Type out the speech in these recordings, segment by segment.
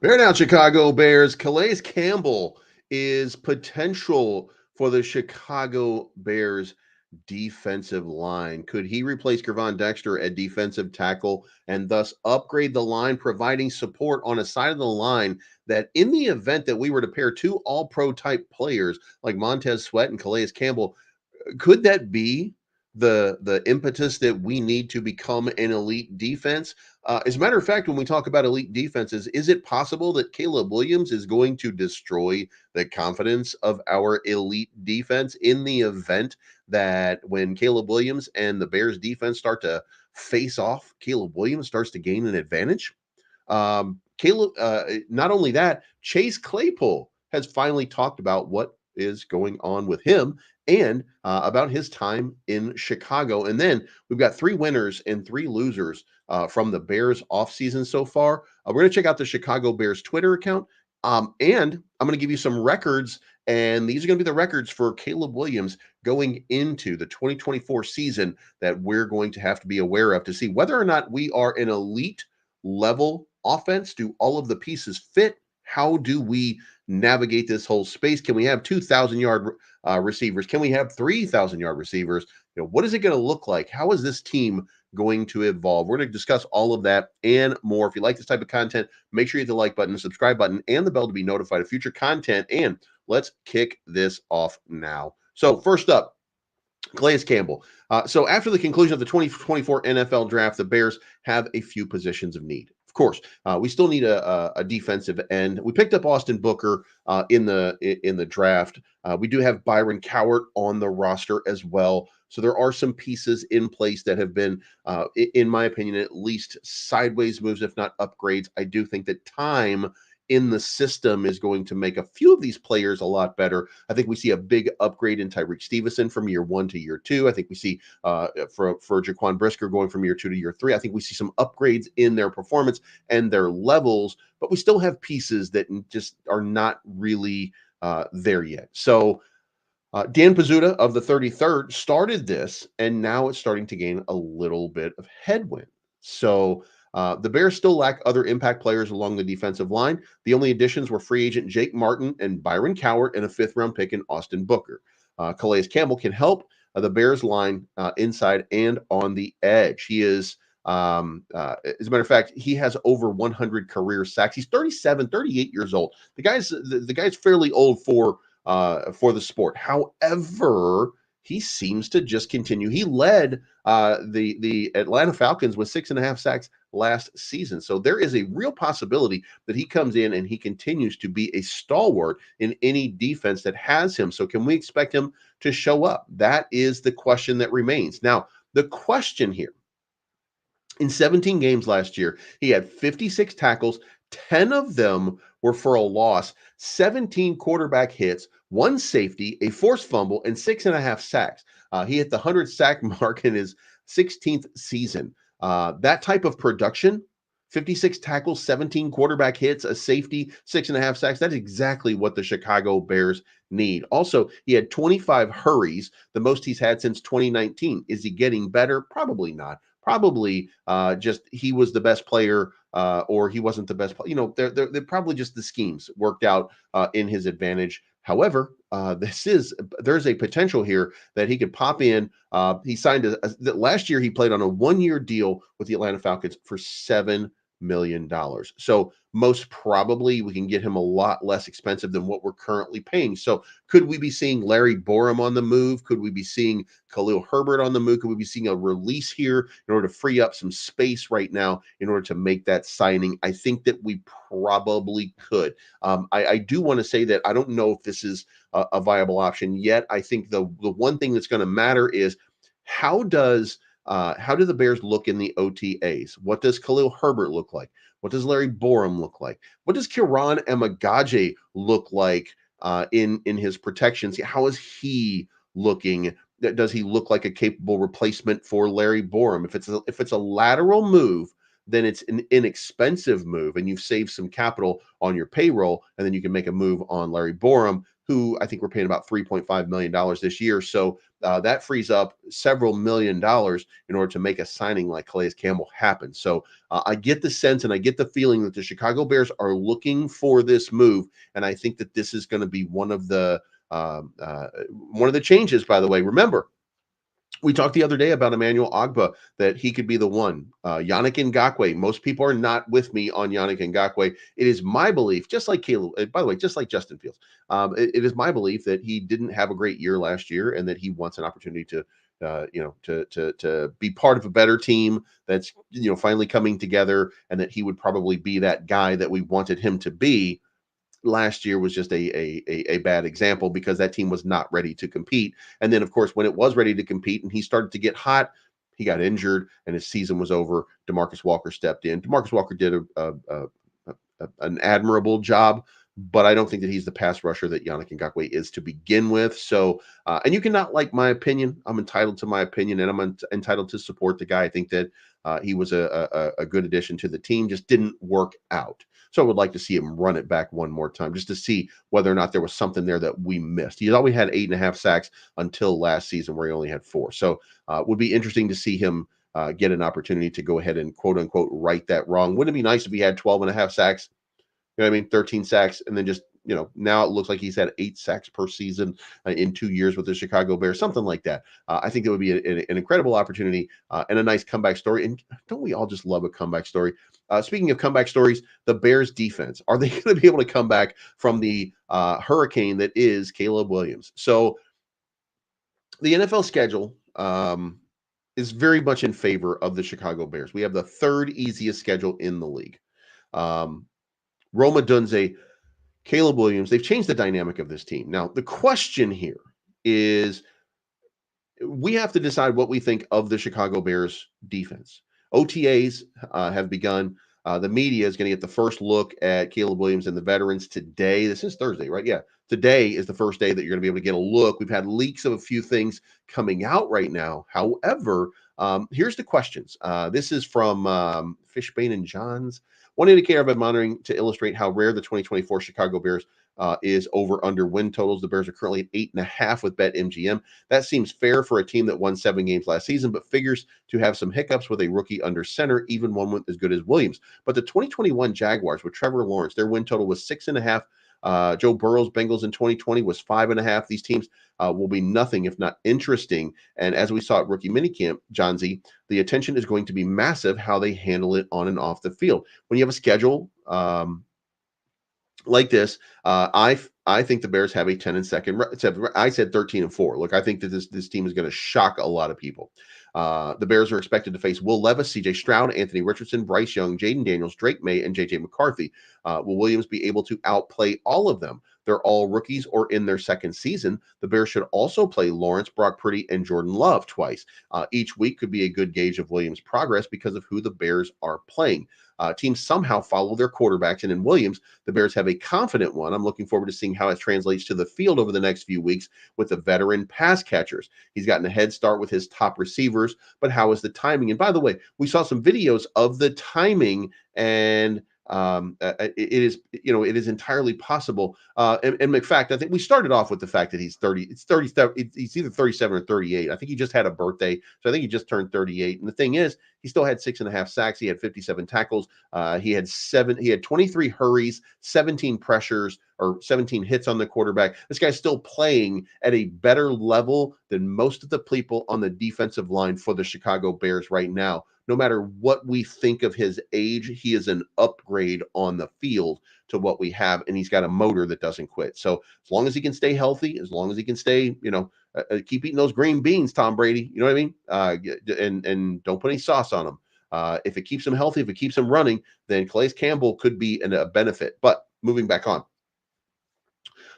Bear down, Chicago Bears. Calais Campbell is potential for the Chicago Bears defensive line. Could he replace Gervon Dexter at defensive tackle and thus upgrade the line, providing support on a side of the line that, in the event that we were to pair two all-pro type players like Montez Sweat and Calais Campbell, could that be the impetus that we need to become an elite defense? As a matter of fact, when we talk about elite defenses, is it possible that Caleb Williams is going to destroy the confidence of our elite defense in the event that when Caleb Williams and the Bears defense start to face off, Caleb Williams starts to gain an advantage? Caleb, not only that, Chase Claypool has finally talked about what is going on with him and about his time in Chicago. And then we've got three winners and three losers from the Bears offseason so far. We're going to check out the Chicago Bears Twitter account. And I'm going to give you some records, and these are going to be the records for Caleb Williams going into the 2024 season that we're going to have to be aware of to see whether or not we are an elite level offense. Do all of the pieces fit? How do we navigate this whole space? Can we have 2,000-yard receivers? Can we have 3,000-yard receivers? What is it going to look like? How is this team going to evolve? We're going to discuss all of that and more. If you like this type of content, make sure you hit the like button, the subscribe button, and the bell to be notified of future content. And let's kick this off now. So first up, Calais Campbell. So after the conclusion of the 2024 NFL draft, the Bears have a few positions of need. Of course, we still need a defensive end. We picked up Austin Booker in the draft. We do have Byron Cowart on the roster as well. So there are some pieces in place that have been, in my opinion, at least sideways moves, if not upgrades. I do think that time in the system is going to make a few of these players a lot better. I think we see a big upgrade in Tyreek Stevenson from year 1 to year 2. I think we see for Jaquan Brisker going from year 2 to year 3. I think we see some upgrades in their performance and their levels, but we still have pieces that just are not really there yet. So Dan Pizzuta of the 33rd started this, and now it's starting to gain a little bit of headwind. So the Bears still lack other impact players along the defensive line. The only additions were free agent Jake Martin and Byron Cowart and a fifth-round pick in Austin Booker. Calais Campbell can help the Bears line inside and on the edge. He is, as a matter of fact, he has over 100 career sacks. He's 37, 38 years old. The guy's fairly old for the sport. However, he seems to just continue. He led the Atlanta Falcons with 6.5 sacks last season. So there is a real possibility that he comes in and he continues to be a stalwart in any defense that has him. So can we expect him to show up? That is the question that remains. Now, the question here, in 17 games last year, he had 56 tackles. 10 of them were for a loss, 17 quarterback hits, 1 safety, a forced fumble, and 6.5 sacks. He hit the 100 sack mark in his 16th season. That type of production, 56 tackles, 17 quarterback hits, a safety, 6.5 sacks, that's exactly what the Chicago Bears need. Also, he had 25 hurries, the most he's had since 2019. Is he getting better? Probably not. Probably just he was the best player or he wasn't the best player. They're probably just the schemes worked out in his advantage. However, there's a potential here that he could pop in. He signed last year. He played on a 1-year deal with the Atlanta Falcons for $7 million. So most probably we can get him a lot less expensive than what we're currently paying. So could we be seeing Larry Borum on the move? Could we be seeing Khalil Herbert on the move? Could we be seeing a release here in order to free up some space right now in order to make that signing? I think that we probably could. I do want to say that I don't know if this is a viable option yet. I think the one thing that's going to matter is how do the Bears look in the OTAs? What does Khalil Herbert look like? What does Larry Borum look like? What does Kiran Emagaje look like in his protections? How is he looking? Does he look like a capable replacement for Larry Borum? If it's a lateral move, then it's an inexpensive move, and you've saved some capital on your payroll, and then you can make a move on Larry Borum. who I think we're paying about $3.5 million this year. So that frees up several $1,000,000 in order to make a signing like Calais Campbell happen. So I get the sense and I get the feeling that the Chicago Bears are looking for this move. And I think that this is going to be one of the changes, by the way. Remember, we talked the other day about Emmanuel Ogba, that he could be the one. Yannick Ngakoue. Most people are not with me on Yannick Ngakoue. It is my belief, just like Caleb, by the way, just like Justin Fields, it is my belief that he didn't have a great year last year, and that he wants an opportunity to, to be part of a better team that's finally coming together, and that he would probably be that guy that we wanted him to be. Last year was just a bad example because that team was not ready to compete. And then, of course, when it was ready to compete and he started to get hot, he got injured and his season was over. DeMarcus Walker stepped in. DeMarcus Walker did an admirable job, but I don't think that he's the pass rusher that Yannick Ngakoue is to begin with. So, and you cannot like my opinion. I'm entitled to my opinion, and I'm entitled to support the guy. I think that he was a good addition to the team, just didn't work out. So I would like to see him run it back one more time just to see whether or not there was something there that we missed. He always had 8.5 sacks until last season, where he only had 4. So it would be interesting to see him get an opportunity to go ahead and quote unquote right that wrong. Wouldn't it be nice if he had 12.5 sacks? You know what I mean? 13 sacks, and then just, now it looks like he's had 8 sacks per season in 2 years with the Chicago Bears, something like that. I think that would be an incredible opportunity and a nice comeback story. And don't we all just love a comeback story? Speaking of comeback stories, the Bears defense, are they going to be able to come back from the hurricane that is Caleb Williams? So the NFL schedule is very much in favor of the Chicago Bears. We have the third easiest schedule in the league. Roma Dunze, Caleb Williams, they've changed the dynamic of this team. Now, the question here is, we have to decide what we think of the Chicago Bears defense. OTAs have begun. The media is going to get the first look at Caleb Williams and the veterans today. This is Thursday, right? Yeah. Today is the first day that you're going to be able to get a look. We've had leaks of a few things coming out right now. However, here's the questions. This is from Fishbane and Johns. One indicator I've been monitoring to illustrate how rare the 2024 Chicago Bears is over under win totals. The Bears are currently at 8.5 with BetMGM. That seems fair for a team that won 7 games last season, but figures to have some hiccups with a rookie under center, even one with as good as Williams. But the 2021 Jaguars with Trevor Lawrence, their win total was 6.5. Joe Burrow's Bengals in 2020 was 5.5. These teams will be nothing if not interesting. And as we saw at rookie minicamp, John Z, the attention is going to be massive how they handle it on and off the field. When you have a schedule like this, I think the Bears have a 10-2. I said 13-4. Look, I think that this team is going to shock a lot of people. The Bears are expected to face Will Levis, C.J. Stroud, Anthony Richardson, Bryce Young, Jaden Daniels, Drake May, and J.J. McCarthy. Will Williams be able to outplay all of them? They're all rookies or in their second season. The Bears should also play Lawrence, Brock Purdy, and Jordan Love twice. Each week could be a good gauge of Williams' progress because of who the Bears are playing. Teams somehow follow their quarterbacks, and in Williams, the Bears have a confident one. I'm looking forward to seeing how it translates to the field over the next few weeks with the veteran pass catchers. He's gotten a head start with his top receivers, but how is the timing? And by the way, we saw some videos of the timing, and it is entirely possible. And in fact, I think we started off with the fact that he's 30. It's 37. He's either 37 or 38. I think he just had a birthday, so I think he just turned 38. And the thing is, he still had 6.5 sacks. He had 57 tackles. He had 23 hurries, 17 pressures, or 17 hits on the quarterback. This guy's still playing at a better level than most of the people on the defensive line for the Chicago Bears right now. No matter what we think of his age, he is an upgrade on the field to what we have, and he's got a motor that doesn't quit. So as long as he can stay healthy, as long as he can stay, keep eating those green beans, Tom Brady, you know what I mean? And don't put any sauce on them. If it keeps him healthy, if it keeps him running, then Calais Campbell could be a benefit. But moving back on.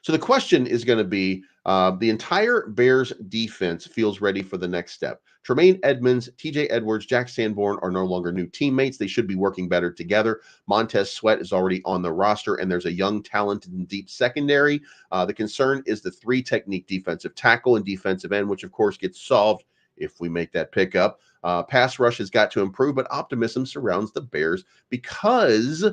So the question is going to be, the entire Bears defense feels ready for the next step. Tremaine Edmonds, TJ Edwards, Jack Sanborn are no longer new teammates. They should be working better together. Montez Sweat is already on the roster, and there's a young, talented, and deep secondary. The concern is the 3-technique defensive tackle and defensive end, which of course gets solved if we make that pickup. Pass rush has got to improve, but optimism surrounds the Bears because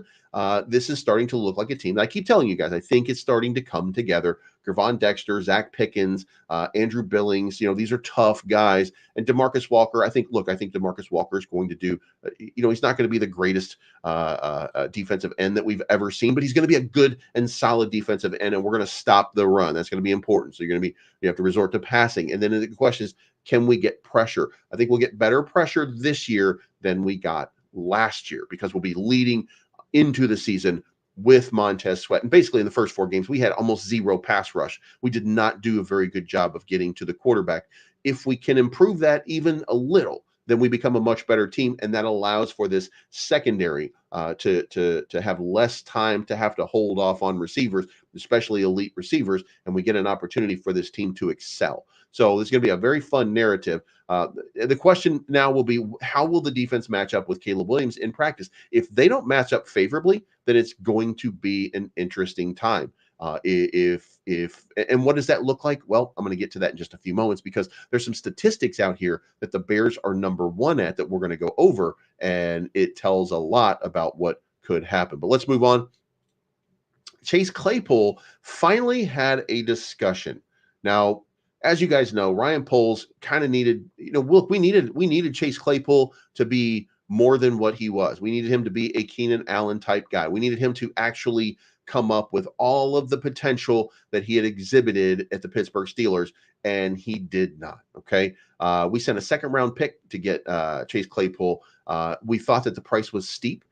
this is starting to look like a team that I keep telling you guys, I think it's starting to come together Gervon Dexter, Zach Pickens, Andrew Billings. These are tough guys. And DeMarcus Walker, I think DeMarcus Walker is going to do, he's not going to be the greatest defensive end that we've ever seen, but he's going to be a good and solid defensive end, and we're going to stop the run. That's going to be important. So you have to resort to passing. And then the question is, can we get pressure? I think we'll get better pressure this year than we got last year because we'll be leading into the season with Montez Sweat. And basically in the first 4 games, we had almost zero pass rush. We did not do a very good job of getting to the quarterback. If we can improve that even a little, then we become a much better team, and that allows for this secondary to have less time to have to hold off on receivers, especially elite receivers, and we get an opportunity for this team to excel. So this is going to be a very fun narrative. The question now will be, how will the defense match up with Caleb Williams in practice? If they don't match up favorably, then it's going to be an interesting time. And what does that look like? Well, I'm going to get to that in just a few moments because there's some statistics out here that the Bears are number 1 at that we're going to go over, and it tells a lot about what could happen. But let's move on. Chase Claypool finally had a discussion. Now, as you guys know, Ryan Poles kind of needed, look, we needed Chase Claypool to be more than what he was. We needed him to be a Keenan Allen type guy. We needed him to actually come up with all of the potential that he had exhibited at the Pittsburgh Steelers, and he did not. Okay. We sent a 2nd-round pick to get Chase Claypool. We thought that the price was steep.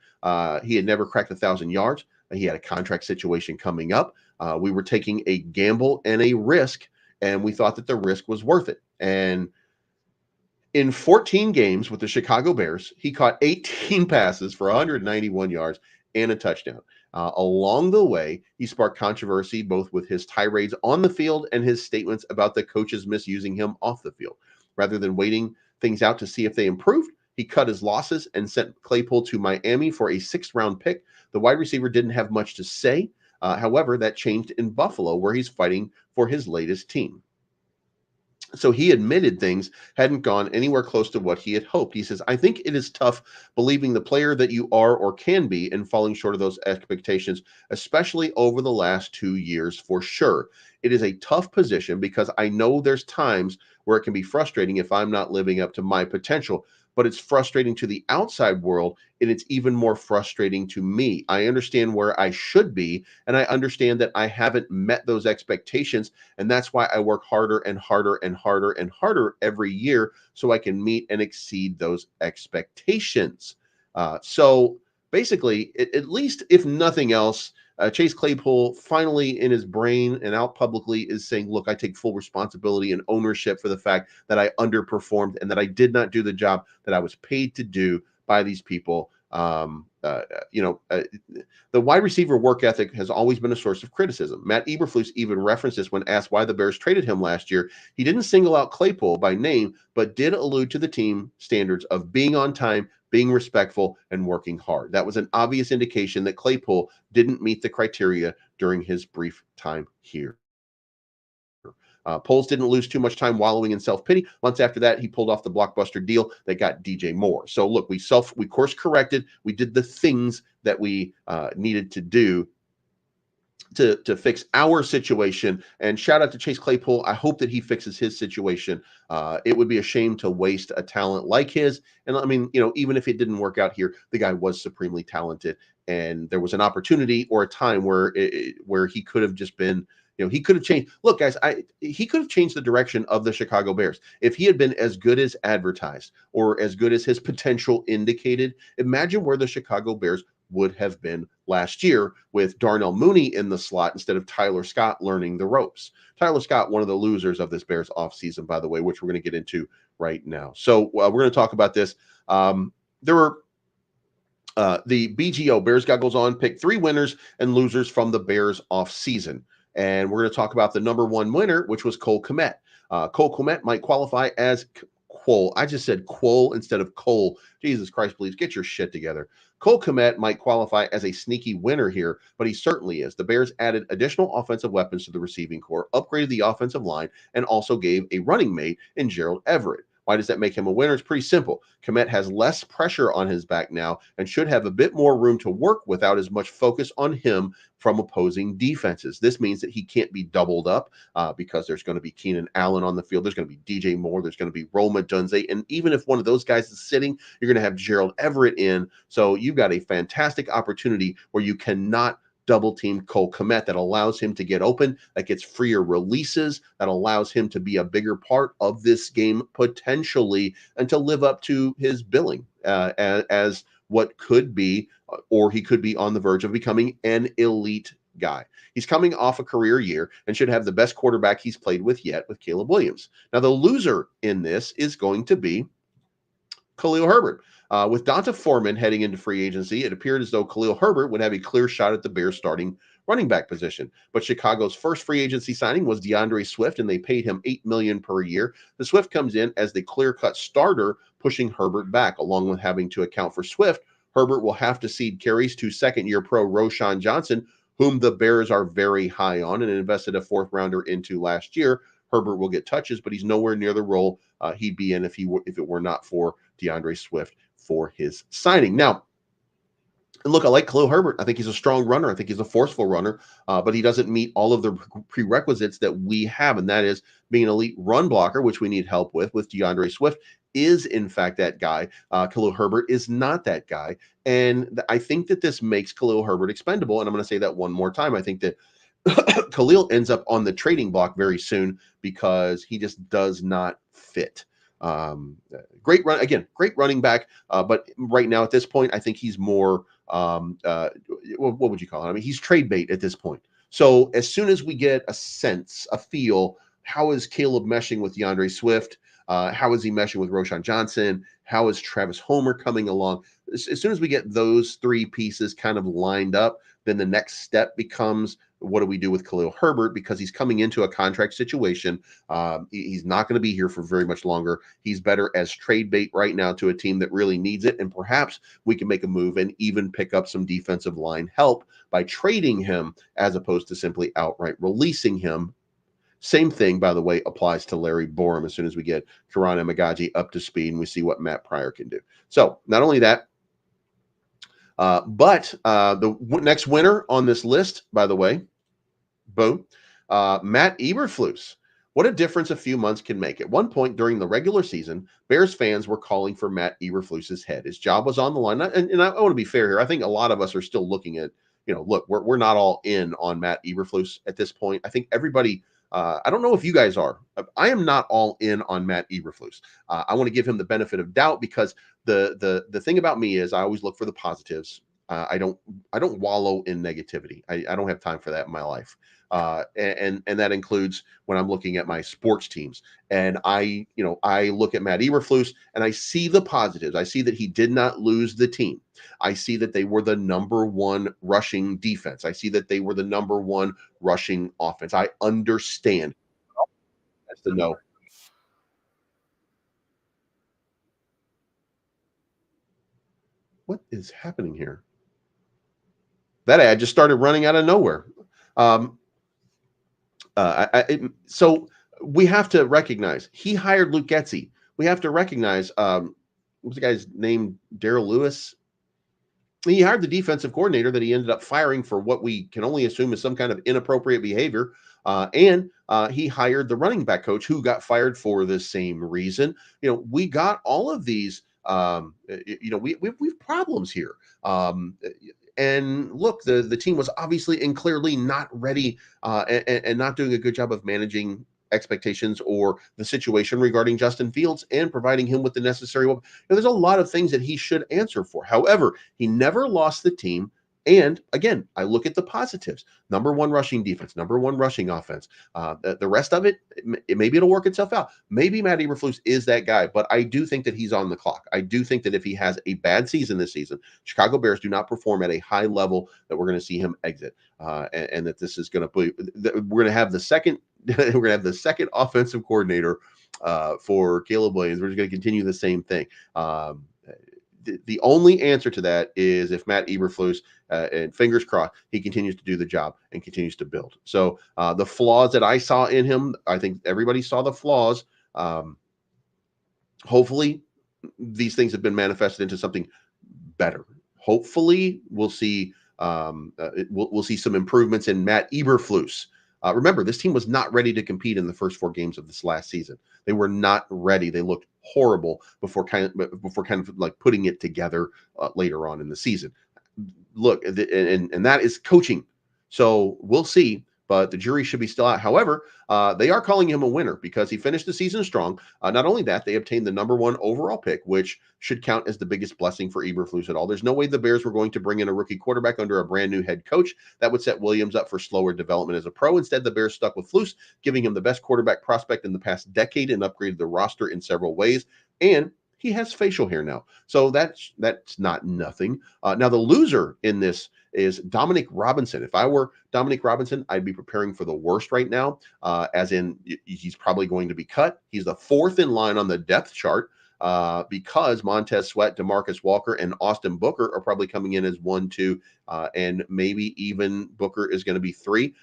He had never cracked 1,000 yards. He had a contract situation coming up. We were taking a gamble and a risk, and we thought that the risk was worth it. And in 14 games with the Chicago Bears, he caught 18 passes for 191 yards and a touchdown. Along the way, he sparked controversy both with his tirades on the field and his statements about the coaches misusing him off the field. Rather than waiting things out to see if they improved, he cut his losses and sent Claypool to Miami for a 6th-round pick. The wide receiver didn't have much to say. However, that changed in Buffalo, where he's fighting for his latest team. So he admitted things hadn't gone anywhere close to what he had hoped. He says, I think it is tough believing the player that you are or can be and falling short of those expectations, especially over the last 2 years for sure. It is a tough position because I know there's times where it can be frustrating if I'm not living up to my potential, but it's frustrating to the outside world, and it's even more frustrating to me. I understand where I should be, and I understand that I haven't met those expectations, and that's why I work harder and harder and harder and harder every year so I can meet and exceed those expectations. So basically, at least if nothing else, Chase Claypool finally in his brain and out publicly is saying, look, I take full responsibility and ownership for the fact that I underperformed and that I did not do the job that I was paid to do by these people. The wide receiver work ethic has always been a source of criticism. Matt Eberflus even referenced this when asked why the Bears traded him last year. He didn't single out Claypool by name, but did allude to the team standards of being on time, being respectful, and working hard. That was an obvious indication that Claypool didn't meet the criteria during his brief time here. Poles didn't lose too much time wallowing in self-pity. Months after that, he pulled off the blockbuster deal that got DJ Moore. So look, we course corrected. We did the things that we needed to do to fix our situation. And shout out to Chase Claypool. I hope that he fixes his situation. It would be a shame to waste a talent like his. And I mean, even if it didn't work out here, the guy was supremely talented. And there was an opportunity or a time where he could have just been, he could have changed. Look, guys, he could have changed the direction of the Chicago Bears. If he had been as good as advertised or as good as his potential indicated, imagine where the Chicago Bears would have been last year with Darnell Mooney in the slot instead of Tyler Scott learning the ropes. Tyler Scott, one of the losers of this Bears offseason, by the way, which we're going to get into right now. So we're going to talk about this. There were the BGO, Bears Goggles On, picked 3 winners and losers from the Bears offseason. And we're going to talk about the number 1 winner, which was Cole Kmet. Cole Kmet might qualify as Quole. I just said Quole instead of Cole. Jesus Christ, please get your shit together. Cole Kmet might qualify as a sneaky winner here, but he certainly is. The Bears added additional offensive weapons to the receiving corps, upgraded the offensive line, and also gave a running mate in Gerald Everett. Why does that make him a winner? It's pretty simple. Kmet has less pressure on his back now and should have a bit more room to work without as much focus on him from opposing defenses. This means that he can't be doubled up because there's going to be Keenan Allen on the field. There's going to be DJ Moore. There's going to be Roma Dunze. And even if one of those guys is sitting, you're going to have Gerald Everett in. So you've got a fantastic opportunity where you cannot double team Cole Kmet that allows him to get open, that gets freer releases, that allows him to be a bigger part of this game potentially and to live up to his billing as what could be, or he could be on the verge of becoming an elite guy. He's coming off a career year and should have the best quarterback he's played with yet with Caleb Williams. Now, the loser in this is going to be Khalil Herbert. With Donta Foreman heading into free agency, it appeared as though Khalil Herbert would have a clear shot at the Bears starting running back position. But Chicago's first free agency signing was DeAndre Swift, and they paid him $8 million per year. The Swift comes in as the clear-cut starter, pushing Herbert back. Along with having to account for Swift, Herbert will have to cede carries to second-year pro Roschon Johnson, whom the Bears are very high on and invested a fourth-rounder into last year. Herbert will get touches, but he's nowhere near the role he'd be in if it were not for DeAndre Swift for his signing. Now, look, I like Khalil Herbert. I think he's a strong runner. I think he's a forceful runner, but he doesn't meet all of the prerequisites that we have, and that is being an elite run blocker, which we need help with DeAndre Swift is in fact that guy. Khalil Herbert is not that guy, and I think that this makes Khalil Herbert expendable, and I'm going to say that one more time. I think that Khalil ends up on the trading block very soon because he just does not fit. Great running back, but right now at this point, I think he's more what would you call it? I mean, he's trade bait at this point. So as soon as we get a sense, a feel, how is Caleb meshing with DeAndre Swift? How is he meshing with Roschon Johnson? How is Travis Homer coming along? As soon as we get those three pieces kind of lined up, then the next step becomes, what do we do with Khalil Herbert? Because he's coming into a contract situation. He's not going to be here for very much longer. He's better as trade bait right now to a team that really needs it. And perhaps we can make a move and even pick up some defensive line help by trading him as opposed to simply outright releasing him. Same thing, by the way, applies to Larry Borum as soon as we get Karan Emagaji up to speed and we see what Matt Pryor can do. So not only that, but the next winner on this list, by the way, boom, Matt Eberflus. What a difference a few months can make. At one point during the regular season, Bears fans were calling for Matt Eberflus's head. His job was on the line. And I want to be fair here. I think a lot of us are still looking at, look, we're not all in on Matt Eberflus at this point. I think everybody, I don't know if you guys are. I am not all in on Matt Eberflus. I want to give him the benefit of doubt because the thing about me is I always look for the positives. I don't wallow in negativity. I don't have time for that in my life. And that includes when I'm looking at my sports teams and I look at Matt Eberflus and I see the positives. I see that he did not lose the team. I see that they were the number one rushing defense. I see that they were the number one rushing offense. I understand. That's the no. What is happening here? That ad just started running out of nowhere. So we have to recognize he hired Luke Getsy. We have to recognize what was the guy's name? Darrell Lewis. He hired the defensive coordinator that he ended up firing for what we can only assume is some kind of inappropriate behavior. And he hired the running back coach who got fired for the same reason. We got all of these. We've problems here. And look, the team was obviously and clearly not ready and not doing a good job of managing expectations or the situation regarding Justin Fields and providing him with the necessary. There's a lot of things that he should answer for. However, he never lost the team. And again, I look at the positives. Number one rushing defense, number one rushing offense. The rest of it, maybe it'll work itself out. Maybe Matt Eberflus is that guy, but I do think that he's on the clock. I do think that if he has a bad season this season, Chicago Bears do not perform at a high level, that we're going to see him exit. And that this is going to be, we're going to have the second, offensive coordinator for Caleb Williams. We're just going to continue the same thing. The only answer to that is if Matt Eberflus, and fingers crossed, he continues to do the job and continues to build. So the flaws that I saw in him, I think everybody saw the flaws. Hopefully, these things have been manifested into something better. Hopefully, we'll see some improvements in Matt Eberflus. Remember, this team was not ready to compete in the first 4 games of this last season. They were not ready. They looked horrible before like putting it together later on in the season. Look, and that is coaching. So we'll see, but the jury should be still out. However, they are calling him a winner because he finished the season strong. Not only that, they obtained the #1 overall pick, which should count as the biggest blessing for Eberflus at all. There's no way the Bears were going to bring in a rookie quarterback under a brand new head coach. That would set Williams up for slower development as a pro. Instead, the Bears stuck with Flus, giving him the best quarterback prospect in the past decade and upgraded the roster in several ways. And he has facial hair now, so that's not nothing. Now the loser in this is Dominic Robinson. If I were Dominic Robinson, I'd be preparing for the worst right now, as in he's probably going to be cut. He's the 4th in line on the depth chart because Montez Sweat, DeMarcus Walker, and Austin Booker are probably coming in as 1, 2, and maybe even Booker is going to be 3.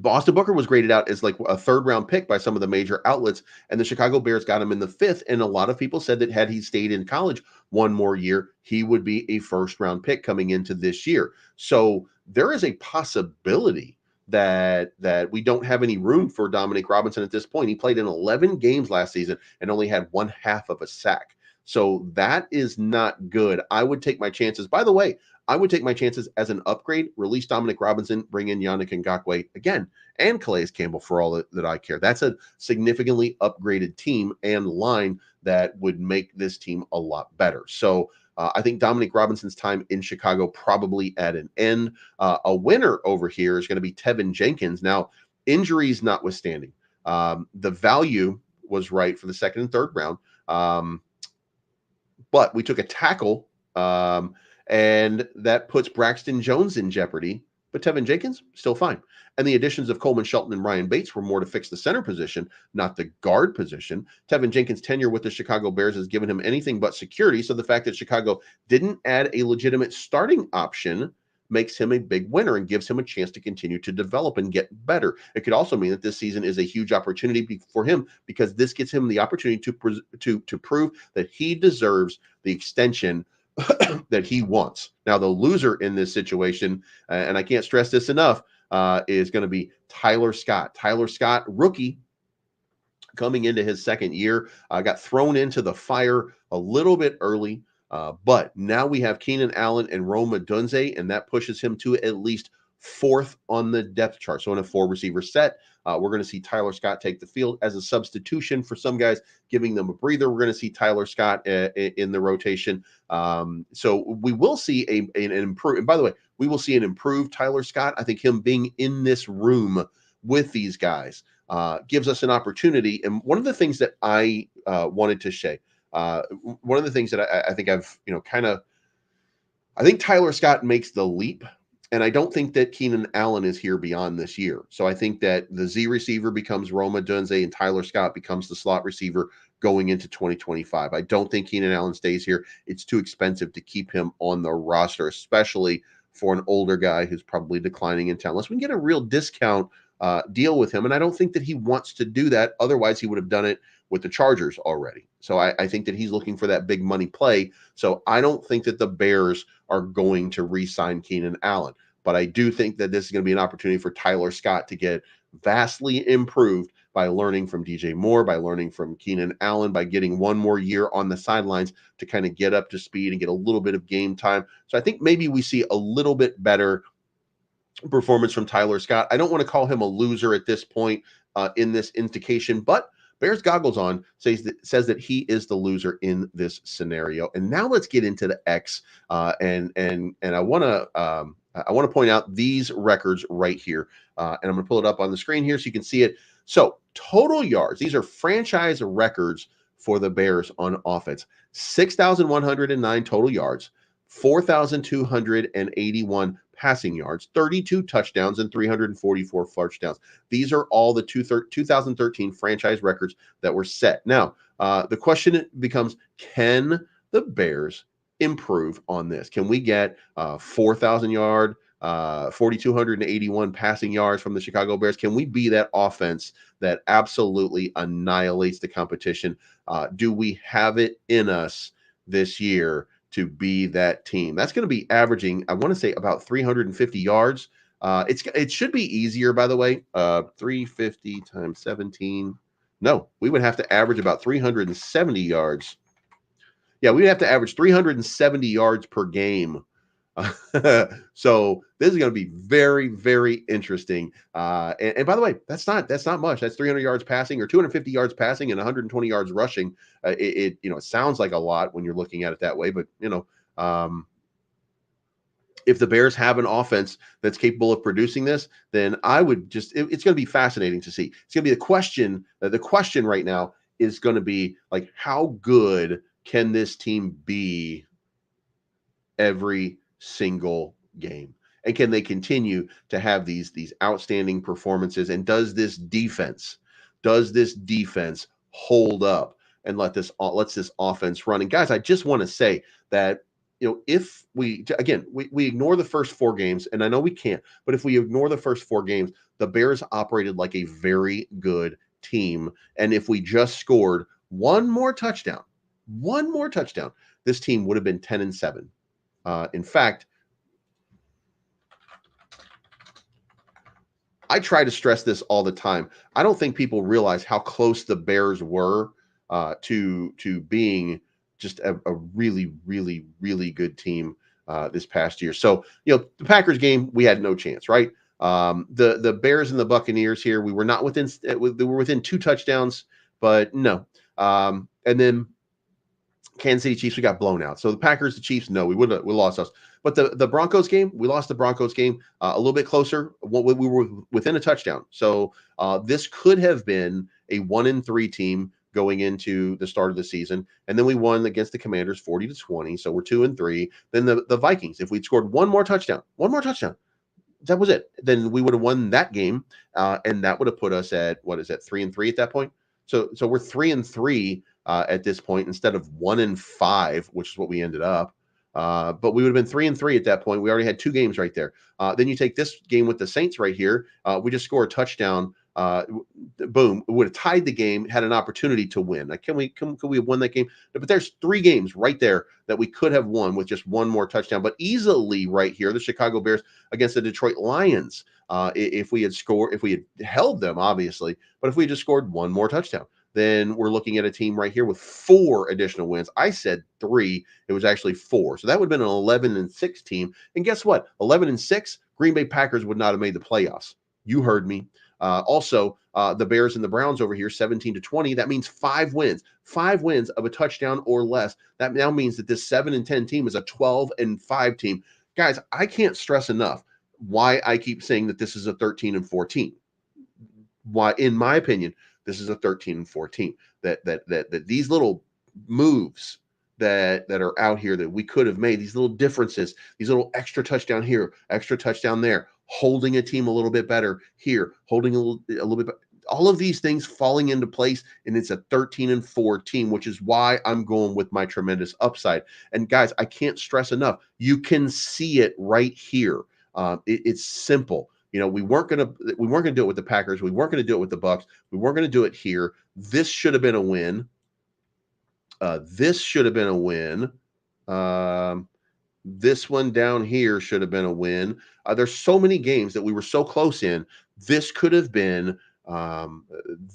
Austin Booker was graded out as like a 3rd-round pick by some of the major outlets, and the Chicago Bears got him in the 5th. And a lot of people said that had he stayed in college one more year, he would be a 1st-round pick coming into this year. So there is a possibility that we don't have any room for Dominic Robinson at this point. He played in 11 games last season and only had 1/2 of a sack. So that is not good. I would take my chances. By the way, I would take my chances as an upgrade, release Dominic Robinson, bring in Yannick Ngakoue again, and Calais Campbell for all that I care. That's a significantly upgraded team and line that would make this team a lot better. So I think Dominic Robinson's time in Chicago probably at an end. A winner over here is going to be Tevin Jenkins. Now, injuries notwithstanding, the value was right for the 2nd and 3rd round. But we took a tackle, and that puts Braxton Jones in jeopardy. But Tevin Jenkins, still fine. And the additions of Coleman Shelton and Ryan Bates were more to fix the center position, not the guard position. Tevin Jenkins' tenure with the Chicago Bears has given him anything but security. So the fact that Chicago didn't add a legitimate starting option makes him a big winner and gives him a chance to continue to develop and get better. It could also mean that this season is a huge opportunity for him because this gives him the opportunity to prove that he deserves the extension that he wants. Now, the loser in this situation, and I can't stress this enough, is going to be Tyler Scott. Tyler Scott, rookie, coming into his 2nd year, got thrown into the fire a little bit early. But now we have Keenan Allen and Rome Odunze, and that pushes him to at least 4th on the depth chart. So in a 4-receiver set, we're going to see Tyler Scott take the field as a substitution for some guys, giving them a breather. We're going to see Tyler Scott in the rotation. So we will see an improved, and by the way, we will see an improved Tyler Scott. I think him being in this room with these guys gives us an opportunity. And one of the things that I wanted to say, one of the things that I think I've, I think Tyler Scott makes the leap, and I don't think that Keenan Allen is here beyond this year. So I think that the Z receiver becomes Roma Dunze and Tyler Scott becomes the slot receiver going into 2025. I don't think Keenan Allen stays here. It's too expensive to keep him on the roster, especially for an older guy who's probably declining in talent. Unless we can get a real discount deal with him, and I don't think that he wants to do that. Otherwise, he would have done it with the Chargers already. So I think that he's looking for that big money play. So I don't think that the Bears are going to re-sign Keenan Allen. But I do think that this is going to be an opportunity for Tyler Scott to get vastly improved by learning from DJ Moore, by learning from Keenan Allen, by getting one more year on the sidelines to kind of get up to speed and get a little bit of game time. So I think maybe we see a little bit better performance from Tyler Scott. I don't want to call him a loser at this point in this indication, but Bears goggles on says that he is the loser in this scenario. And now let's get into the X. And I want to point out these records right here. And I'm going to pull it up on the screen here so you can see it. So total yards. These are franchise records for the Bears on offense. 6,109 total yards, 4,281 passing yards, 32 touchdowns, and 344 first downs. These are all the 2013 franchise records that were set. Now, the question becomes, can the Bears improve on this? Can we get 4,000 yard 4,281 passing yards from the Chicago Bears. Can we be that offense that absolutely annihilates the competition? Do we have it in us this year to be that team? That's going to be averaging, I want to say, about 350 yards. It should be easier, by the way. 350 times 17. No, we would have to average about 370 yards. Yeah, we'd have to average 370 yards per game. So this is going to be very, very interesting. And by the way, that's not much. That's 300 yards passing or 250 yards passing and 120 yards rushing. It it sounds like a lot when you're looking at it that way, but if the Bears have an offense that's capable of producing this, then I would just it's going to be fascinating to see. It's going to be the question. The question right now is going to be like, how good can this team be every single game? And can they continue to have these outstanding performances? And does this defense hold up and lets this offense run? And guys, I just want to say that if we ignore the first 4 games, and I know we can't, but if we ignore the first 4 games, the Bears operated like a very good team. And if we just scored one more touchdown, this team would have been 10-7. In fact, I try to stress this all the time. I don't think people realize how close the Bears were to being just a really, really, really good team this past year. So, the Packers game, we had no chance, right? The Bears and the Buccaneers here, we were not within. We were within 2 touchdowns, but no. And then Kansas City Chiefs, we got blown out. So the Packers, the Chiefs, no, we lost us. But the Broncos game, we lost the Broncos game a little bit closer. We were within a touchdown. So this could have been a 1-3 team going into the start of the season. And then we won against the Commanders 40-20. So we're 2-3. Then the Vikings, if we'd scored one more touchdown, that was it. Then we would have won that game. And that would have put us at, 3-3 at that point? So we're 3-3 at this point instead of 1-5, which is what we ended up. But we would have been 3-3 at that point. We already had 2 games right there. Then you take this game with the Saints right here. We just score a touchdown. Boom! We would have tied the game, had an opportunity to win. Like, can we have won that game? But there's 3 games right there that we could have won with just one more touchdown. But easily right here, the Chicago Bears against the Detroit Lions. If we had held them, obviously, but if we just scored one more touchdown, then we're looking at a team right here with 4 additional wins. I said 3. It was actually 4. So that would have been an 11-6 team. And guess what? 11-6, Green Bay Packers would not have made the playoffs. You heard me. Also, the Bears and the Browns over here, 17-20. That means 5 wins. 5 wins of a touchdown or less. That now means that this 7-10 team is a 12-5 team. Guys, I can't stress enough why I keep saying that this is a 13-4 team. Why, in my opinion, this is a 13-4 team. That these little moves that are out here that we could have made, these little differences, these little extra touchdown here, extra touchdown there, holding a team a little bit better here, holding a little bit better, all of these things falling into place, and it's a 13-4 team, which is why I'm going with my tremendous upside. And guys, I can't stress enough, you can see it right here. It's simple. We weren't gonna do it with the Packers. We weren't gonna do it with the Bucs. We weren't gonna do it here. This should have been a win. This should have been a win. This one down here should have been a win. There's so many games that we were so close in. This could have been.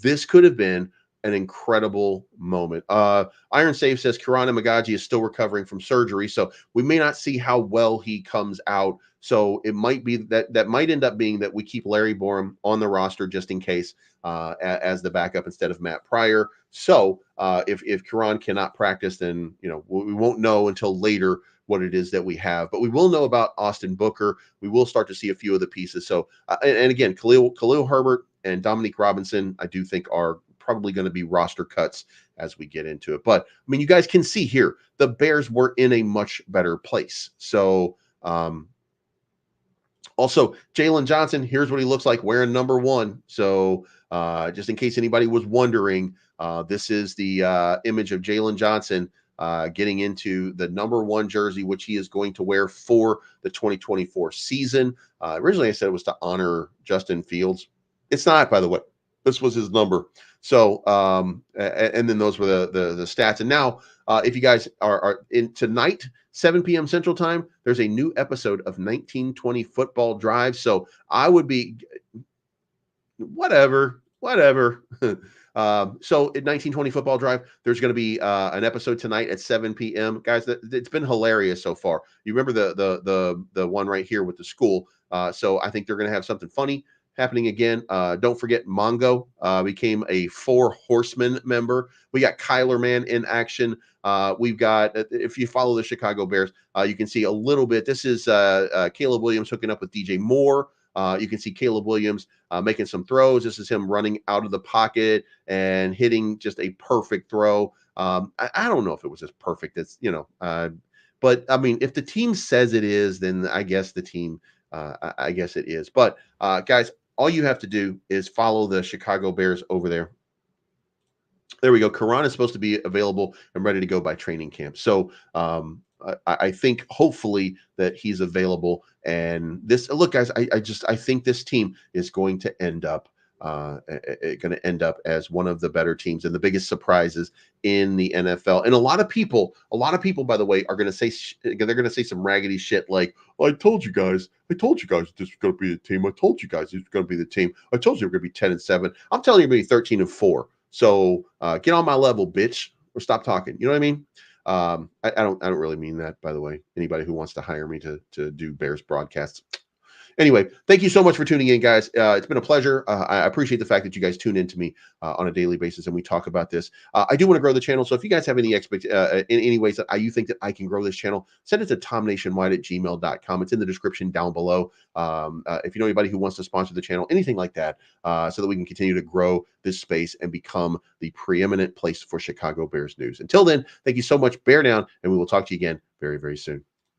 This could have been an incredible moment. Iron Save says Kirana Magaji is still recovering from surgery, so we may not see how well he comes out. So it might be that might end up being that we keep Larry Borum on the roster just in case as the backup instead of Matt Pryor. So if Kiran cannot practice, then we won't know until later what it is that we have. But we will know about Austin Booker. We will start to see a few of the pieces. So and again, Khalil Herbert and Dominique Robinson, I do think are probably going to be roster cuts as we get into it. But I mean, you guys can see here, the Bears were in a much better place. So also, Jalen Johnson, here's what he looks like wearing number 1. So just in case anybody was wondering, this is the image of Jalen Johnson getting into the number 1 jersey, which he is going to wear for the 2024 season. Originally, I said it was to honor Justin Fields. It's not, by the way. This was his number. So, and then those were the stats. And now, if you guys are in tonight, 7 p.m. Central Time, there's a new episode of 1920 Football Drive. So I would be whatever. So at 1920 Football Drive, there's going to be an episode tonight at 7 p.m. Guys, it's been hilarious so far. You remember the one right here with the school. So I think they're going to have something funny happening again. Don't forget Mongo became a 4 Horsemen member. We got Kyler Man in action. We've got, if you follow the Chicago Bears, you can see a little bit. This is Caleb Williams hooking up with DJ Moore. You can see Caleb Williams making some throws. This is him running out of the pocket and hitting just a perfect throw. I don't know if it was as perfect as, but I mean, if the team says it is, then I guess the team, I guess it is. But guys, all you have to do is follow the Chicago Bears over there. There we go. Karan is supposed to be available and ready to go by training camp. So I think hopefully that he's available. And this, look, guys, I think this team is going to end up as one of the better teams and the biggest surprises in the NFL. And a lot of people, by the way, are going to say they're going to say some raggedy shit like, "I told you guys this was going to be the team. I told you guys this was going to be the team. I told you we're going to be 10-7. I'm telling you, we're going to be 13-4. So get on my level, bitch, or stop talking." You know what I mean? I don't really mean that, by the way. Anybody who wants to hire me to do Bears broadcasts. Anyway, thank you so much for tuning in, guys. It's been a pleasure. I appreciate the fact that you guys tune in to me on a daily basis and we talk about this. I do want to grow the channel. So if you guys have any in any ways that you think that I can grow this channel, send it to tomnationwide@gmail.com. It's in the description down below. If you know anybody who wants to sponsor the channel, anything like that, so that we can continue to grow this space and become the preeminent place for Chicago Bears news. Until then, thank you so much. Bear down, and we will talk to you again very, very soon.